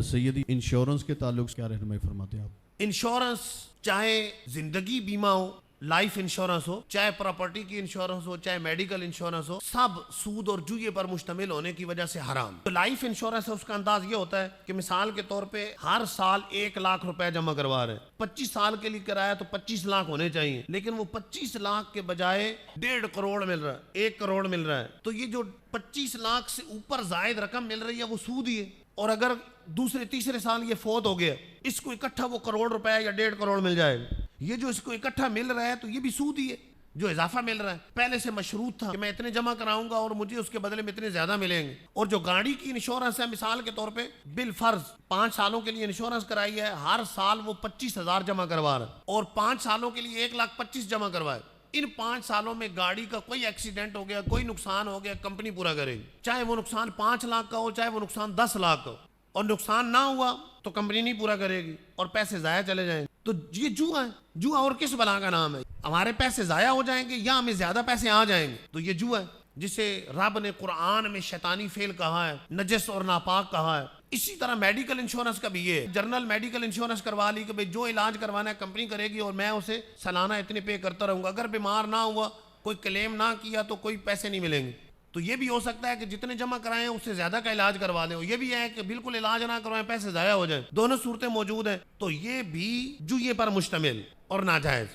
سیدی انشورنس کے تعلق سے کیا رہنمائی فرماتے ہیں آپ؟ انشورنس چاہے زندگی بیمہ ہو، لائف انشورنس ہو، چاہے پراپرٹی کی انشورنس ہو، چاہے میڈیکل انشورنس ہو، سب سود اور جوئے پر مشتمل ہونے کی وجہ سے حرام۔ تو لائف انشورنس ہے، اس کا انداز یہ ہوتا ہے کہ مثال کے طور پہ ہر سال 1 لاکھ روپے جمع کروا رہے ہیں، 25 سال کے لیے کرایا تو 25 لاکھ ہونے چاہیے، لیکن وہ 25 لاکھ کے بجائے 1.5 کروڑ مل رہا ہے، 1 کروڑ مل رہا ہے۔ تو یہ جو 25 لاکھ سے اوپر زائد رقم مل رہی ہے وہ سود ہی ہے، اور اگر دوسرے تیسرے سال یہ فوت ہو گیا، اس کو اکٹھا وہ کروڑ روپے یا 1.5 کروڑ مل جائے گا۔ یہ جو اس کو اکٹھا مل رہا ہے تو یہ بھی سود ہی ہے، جو اضافہ مل رہا ہے۔ پہلے سے مشروط تھا کہ میں اتنے جمع کراؤں گا اور مجھے اس کے بدلے میں اتنے زیادہ ملیں گے۔ اور جو گاڑی کی انشورنس ہے، مثال کے طور پہ بالفرض 5 سالوں کے لیے انشورنس کرائی ہے، ہر سال وہ 25,000 جمع کروا رہا ہے، اور 5 سالوں کے لیے 1,25,000 جمع کروائے۔ ان 5 سالوں میں گاڑی کا کوئی ایکسیڈنٹ ہو گیا، کوئی نقصان ہو گیا، کمپنی پورا کرے گی، چاہے وہ نقصان 5 لاکھ کا ہو، چاہے وہ نقصان 10 لاکھ کا ہو، اور نقصان نہ ہوا تو کمپنی نہیں پورا کرے گی اور پیسے ضائع چلے جائیں۔ تو یہ جوا ہے، جوا اور کس بلا کا نام ہے؟ ہمارے پیسے ضائع ہو جائیں گے یا ہمیں زیادہ پیسے آ جائیں گے، تو یہ جوا ہے جسے رب نے قرآن میں شیطانی فعل کہا ہے، نجس اور ناپاک کہا ہے۔ اسی طرح میڈیکل انشورنس کا بھی یہ جنرل میڈیکل انشورنس کروا لی کہ بھئی جو علاج کروانا ہے کمپنی کرے گی اور میں اسے سالانہ اتنے پے کرتا رہوں گا، اگر بیمار نہ ہوا، کوئی کلیم نہ کیا تو کوئی پیسے نہیں ملیں گے۔ تو یہ بھی ہو سکتا ہے کہ جتنے جمع کرائیں اس سے زیادہ کا علاج کروا دیں، یہ بھی ہے کہ بالکل علاج نہ کروائیں، پیسے ضائع ہو جائیں، دونوں صورتیں موجود ہیں۔ تو یہ بھی جوئے پر مشتمل اور ناجائز۔